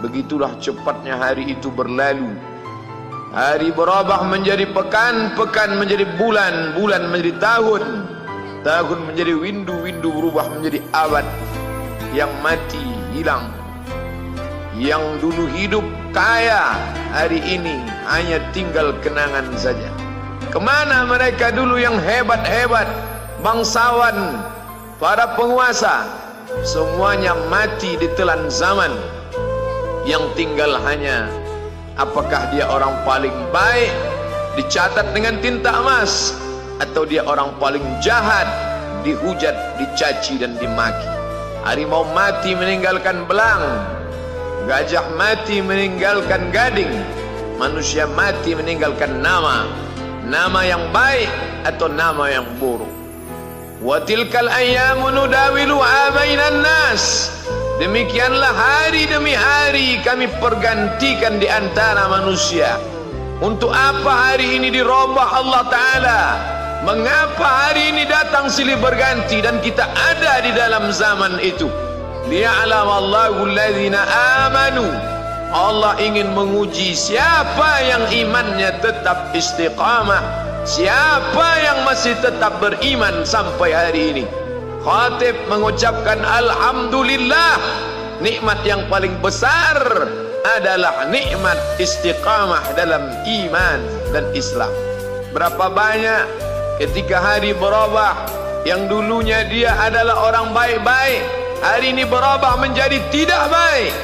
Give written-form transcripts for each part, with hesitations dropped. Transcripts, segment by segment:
Begitulah cepatnya hari itu berlalu. Hari berubah menjadi pekan, pekan menjadi bulan, bulan menjadi tahun, tahun menjadi windu, windu berubah menjadi abad. Yang mati hilang, yang dulu hidup kaya, hari ini hanya tinggal kenangan saja. Kemana mereka dulu yang hebat-hebat, bangsawan, para penguasa? Semuanya mati ditelan zaman. Yang tinggal hanya apakah dia orang paling baik, dicatat dengan tinta emas, atau dia orang paling jahat, dihujat, dicaci dan dimaki. Harimau mati meninggalkan belang, gajah mati meninggalkan gading, manusia mati meninggalkan nama, nama yang baik atau nama yang buruk. Wa tilkal ayyamu nudawiluha bainan nas. Demikianlah hari demi hari kami pergantikan di antara manusia. Untuk apa hari ini dirubah Allah Ta'ala? Mengapa hari ini datang silih berganti dan kita ada di dalam zaman itu? Liya'lamallahu alladhina amanu. Allah ingin menguji siapa yang imannya tetap istiqamah, siapa yang masih tetap beriman sampai hari ini. Khatib mengucapkan alhamdulillah, nikmat yang paling besar adalah nikmat istiqamah dalam iman dan Islam. Berapa banyak ketika hari berubah, yang dulunya dia adalah orang baik-baik, hari ini berubah menjadi tidak baik.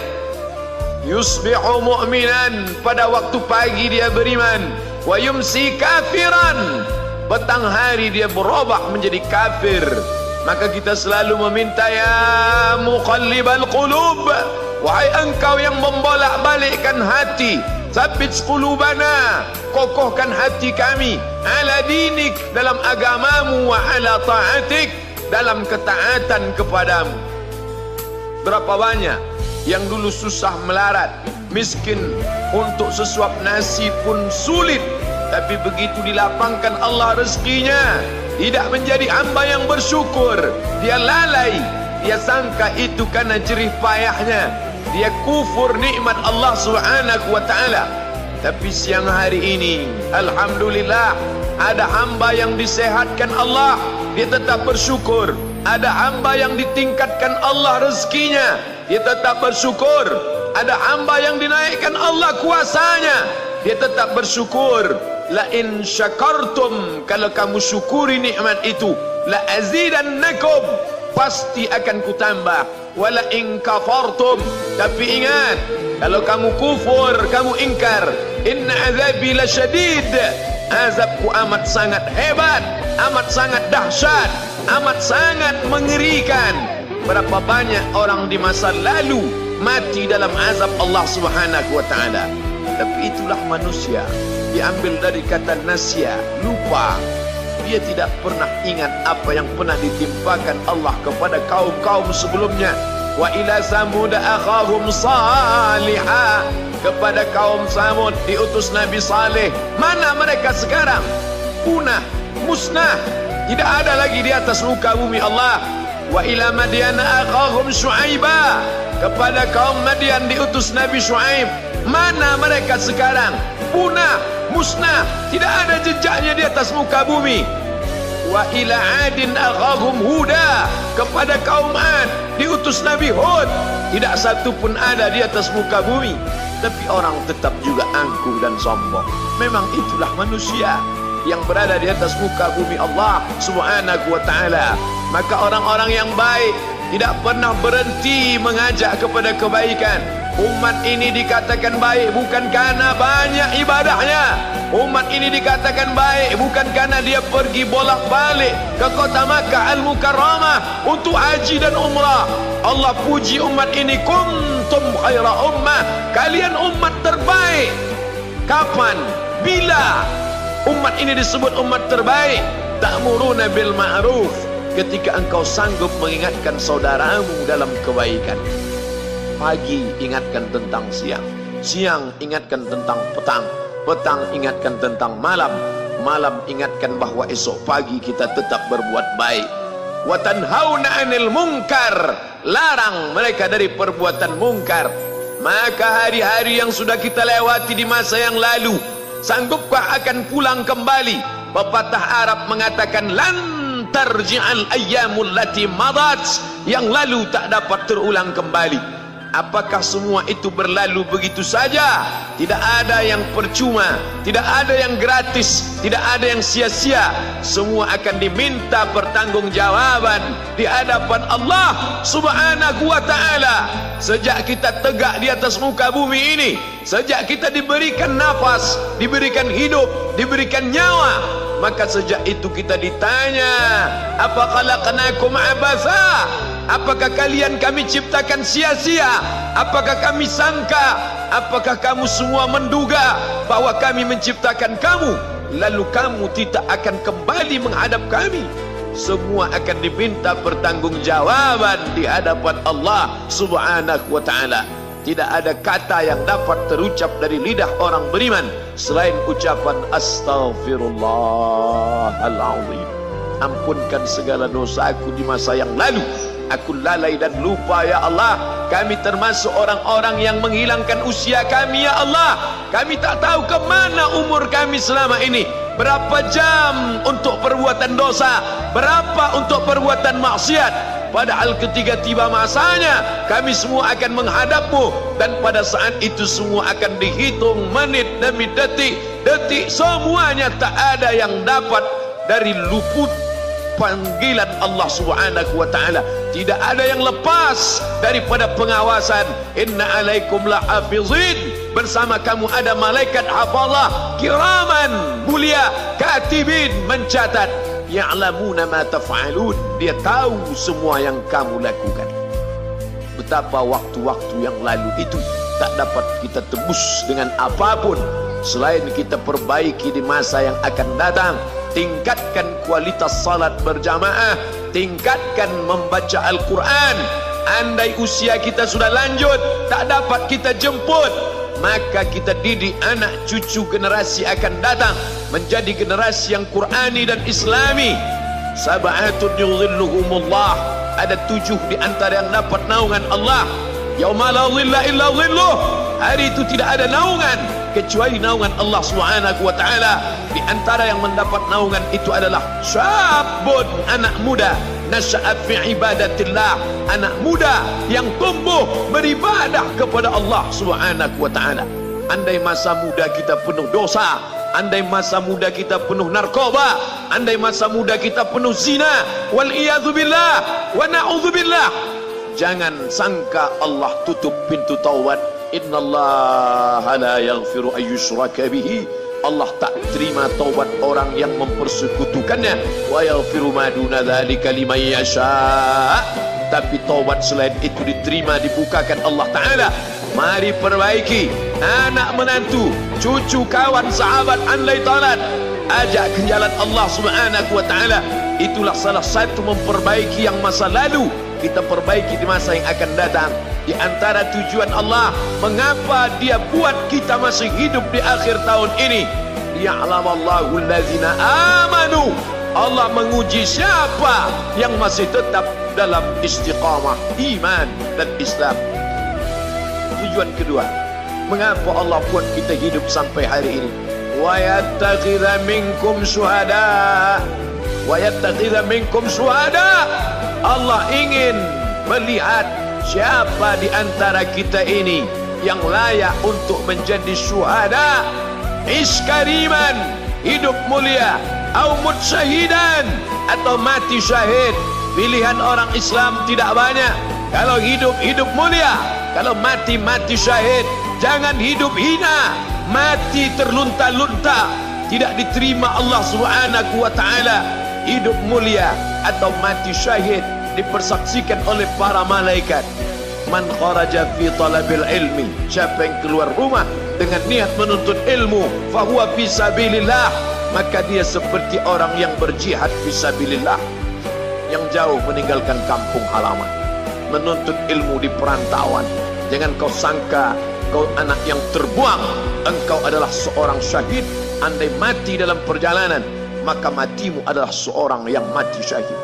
Yusbihu mu'minan, pada waktu pagi dia beriman, wa yumsi kafiran, petang hari dia berubah menjadi kafir. Maka kita selalu meminta, ya muqallibal qulub, wahai engkau yang membolak-balikkan hati, tsabbit qulubana, kokohkan hati kami, ala dinik, dalam agamamu, wa ala ta'atik, dalam ketaatan kepadamu. Berapa banyak yang dulu susah melarat, miskin, untuk sesuap nasi pun sulit, tapi begitu dilapangkan Allah rezekinya, tidak menjadi hamba yang bersyukur. Dia lalai, dia sangka itu karena jerih payahnya, dia kufur nikmat Allah Subhanahu wa ta'ala. Tapi siang hari ini alhamdulillah, ada hamba yang disehatkan Allah, dia tetap bersyukur. Ada hamba yang ditingkatkan Allah rezekinya, dia tetap bersyukur. Ada hamba yang dinaikkan Allah kuasanya, dia tetap bersyukur. La in syakartum, kalau kamu syukuri nikmat itu, la azidannakum, pasti akan kutambah. Wala in kafartum, tapi ingat, kalau kamu kufur, kamu ingkar, inna azabi lasyadid, azabku amat sangat hebat, amat sangat dahsyat, amat sangat mengerikan. Berapa banyak orang di masa lalu mati dalam azab Allah Subhanahu wa ta'ala. Tapi itulah manusia, diambil dari kata nasya, lupa. Dia tidak pernah ingat apa yang pernah ditimpakan Allah kepada kaum-kaum sebelumnya. Wa ila samud akhahum salihah, kepada kaum Samud diutus Nabi Saleh. Mana mereka sekarang? Punah, musnah, tidak ada lagi di atas muka bumi Allah. Wa ila madyana akhahum syu'aibah, kepada kaum Madian diutus Nabi Syuaib. Mana mereka sekarang? Punah, musnah, tidak ada jejaknya di atas muka bumi. Wa ila adin akhahum huda, kepada kaum Ad diutus Nabi Hud. Tidak satu pun ada di atas muka bumi. Tapi orang tetap juga angkuh dan sombong. Memang itulah manusia yang berada di atas muka bumi Allah Subhanahu wa ta'ala. Maka orang-orang yang baik tidak pernah berhenti mengajak kepada kebaikan. Umat ini dikatakan baik bukan karena banyak ibadahnya. Umat ini dikatakan baik bukan karena dia pergi bolak-balik ke kota Makkah Al-Mukarramah untuk haji dan umrah. Allah puji umat ini, kuntum khaira ummah, kalian umat terbaik. Kapan? Bila umat ini disebut umat terbaik? Ta'muruna bil ma'ruf, ketika engkau sanggup mengingatkan saudaramu dalam kebaikan. Pagi ingatkan tentang siang, siang ingatkan tentang petang, petang ingatkan tentang malam, malam ingatkan bahwa esok pagi kita tetap berbuat baik. Wa tanhauna 'anil munkar, larang mereka dari perbuatan mungkar. Maka hari-hari yang sudah kita lewati di masa yang lalu, sanggupkah akan pulang kembali? Pepatah Arab mengatakan lan tarji'al ayyamul lati madat, yang lalu tak dapat terulang kembali. Apakah semua itu berlalu begitu saja? Tidak ada yang percuma, tidak ada yang gratis, tidak ada yang sia-sia. Semua akan diminta pertanggungjawaban di hadapan Allah Subhanahu wa ta'ala. Sejak kita tegak di atas muka bumi ini, sejak kita diberikan nafas, diberikan hidup, diberikan nyawa, maka sejak itu kita ditanya, apa khalaqnakum abatha? Apakah kalian kami ciptakan sia-sia? Apakah kami sangka? Apakah kamu semua menduga bahwa kami menciptakan kamu lalu kamu tidak akan kembali menghadap kami? Semua akan diminta pertanggungjawaban di hadapan Allah Subhanahu wa ta'ala. Tidak ada kata yang dapat terucap dari lidah orang beriman selain ucapan astaghfirullahaladzim. Ampunkan segala dosaku di masa yang lalu. Aku lalai dan lupa ya Allah. Kami termasuk orang-orang yang menghilangkan usia kami ya Allah. Kami tak tahu ke mana umur kami selama ini. Berapa jam untuk perbuatan dosa, berapa untuk perbuatan maksiat. Padahal ketika tiba masanya, kami semua akan menghadapmu, dan pada saat itu semua akan dihitung menit demi detik. Detik semuanya tak ada yang dapat dari luput panggilan Allah Subhanahu wa ta'ala. Tidak ada yang lepas daripada pengawasan. Inna alaikum lahafizin, bersama kamu ada malaikat hafazah kiraman mulia, katibin mencatat, ya'lamuna ma taf'alun, dia tahu semua yang kamu lakukan. Betapa waktu-waktu yang lalu itu tak dapat kita tebus dengan apapun selain kita perbaiki di masa yang akan datang. Tingkatkan kualitas salat berjamaah, tingkatkan membaca Al-Quran. Andai usia kita sudah lanjut, tak dapat kita jemput, maka kita didik anak cucu generasi akan datang menjadi generasi yang Qurani dan Islami. Sab'atun yudhilluhumullah, ada 7 di antara yang dapat naungan Allah. Yauma la dhilla illa dhilluh, hari itu tidak ada naungan kecuali naungan Allah Subhanahu wa ta'ala. Di antara yang mendapat naungan itu adalah syabun, anak muda, nasya'a fi ibadatillah, anak muda yang tumbuh beribadah kepada Allah Subhanahu wa ta'ala. Andai masa muda kita penuh dosa, andai masa muda kita penuh narkoba, andai masa muda kita penuh zina, wal iyadzu billah wa na'udzu billah, jangan sangka Allah tutup pintu taubat. Innallaha la yaghfiru ayyushraka bihi, Allah tak terima taubat orang yang mempersekutukannya. Wa yaghfiru ma duna dzalika liman yasha, tapi taubat selain itu diterima, dibukakan Allah Ta'ala. Mari perbaiki anak menantu, cucu, kawan, sahabat, andai talat, ajak ke jalan Allah Subhanahu wa ta'ala. Itulah salah satu memperbaiki yang masa lalu, kita perbaiki di masa yang akan datang. Di antara tujuan Allah mengapa dia buat kita masih hidup di akhir tahun ini, liya'lamallahu allazina amanu, Allah menguji siapa yang masih tetap dalam istiqamah iman dan Islam. Tujuan kedua, mengapa Allah buat kita hidup sampai hari ini? Wa yattakhidha minkum syuhada, wa yattakhidha minkum syuhada, Allah ingin melihat siapa di antara kita ini yang layak untuk menjadi syuhada. Iskariman, hidup mulia, au mut syahidan, atau mati syahid. Pilihan orang Islam tidak banyak. Kalau hidup, hidup mulia. Kalau mati, mati syahid. Jangan hidup hina, mati terlunta-lunta, tidak diterima Allah Subhanahu wa ta'ala. Hidup mulia atau mati syahid dipersaksikan oleh para malaikat. Man kharaja fi talabil ilmi, siapa yang keluar rumah dengan niat menuntut ilmu, fahuwa fi sabilillah, maka dia seperti orang yang berjihad fi sabilillah, yang jauh meninggalkan kampung halaman, menuntut ilmu di perantauan. Jangan kau sangka kau anak yang terbuang, engkau adalah seorang syahid. Andai mati dalam perjalanan, maka matimu adalah seorang yang mati syahid.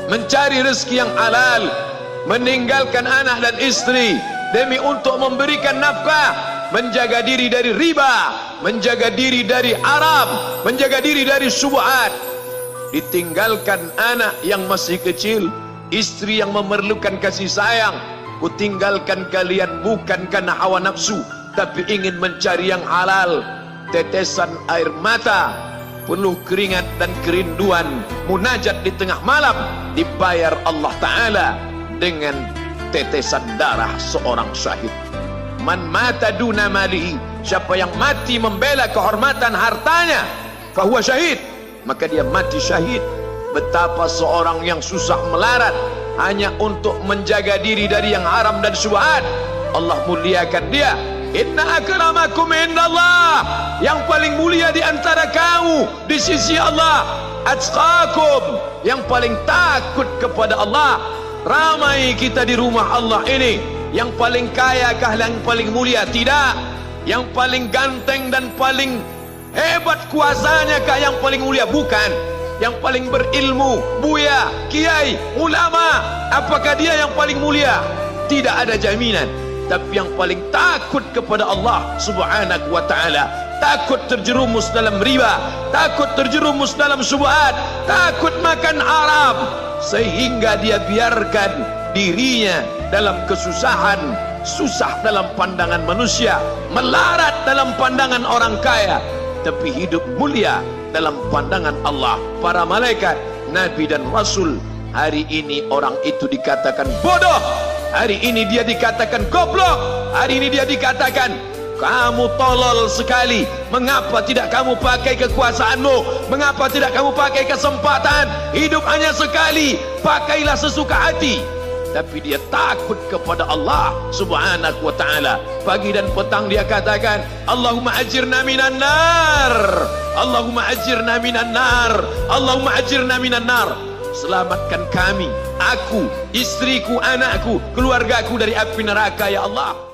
Mencari rezeki yang halal, meninggalkan anak dan istri, demi untuk memberikan nafkah, menjaga diri dari riba, menjaga diri dari haram, menjaga diri dari syubhat. Ditinggalkan anak yang masih kecil, istri yang memerlukan kasih sayang. Kutinggalkan kalian bukan karena hawa nafsu, tapi ingin mencari yang halal. Tetesan air mata, penuh keringat dan kerinduan, munajat di tengah malam, dibayar Allah Ta'ala dengan tetesan darah seorang syahid. Man mata duna malihi, siapa yang mati membela kehormatan hartanya, fahuwa syahid, maka dia mati syahid. Betapa seorang yang susah melarat hanya untuk menjaga diri dari yang haram dan syubhat, Allah muliakan dia. Inna akramakum indallah, yang paling mulia di antara kamu di sisi Allah, atqakum, yang paling takut kepada Allah. Ramai kita di rumah Allah ini, yang paling kaya kah yang paling mulia? Tidak. Yang paling ganteng dan paling hebat kuasanya kah yang paling mulia? Bukan. Yang paling berilmu, buya, kiai, ulama, apakah dia yang paling mulia? Tidak ada jaminan. Tapi yang paling takut kepada Allah Subhanahu wa ta'ala, takut terjerumus dalam riba, takut terjerumus dalam syubhat, takut makan haram, sehingga dia biarkan dirinya dalam kesusahan, susah dalam pandangan manusia, melarat dalam pandangan orang kaya, tapi hidup mulia dalam pandangan Allah, para malaikat, nabi dan rasul. Hari ini orang itu dikatakan bodoh, hari ini dia dikatakan goblok, hari ini dia dikatakan kamu tolol sekali. Mengapa tidak kamu pakai kekuasaanmu? Mengapa tidak kamu pakai kesempatan? Hidup hanya sekali, pakailah sesuka hati. Tapi dia takut kepada Allah Subhanahu wa ta'ala. Pagi dan petang dia katakan, Allahumma ajirna minan nar, Allahumma ajirna minan nar, Allahumma ajirna minan nar. Selamatkan kami, aku, istriku, anakku, keluargaku dari api neraka ya Allah.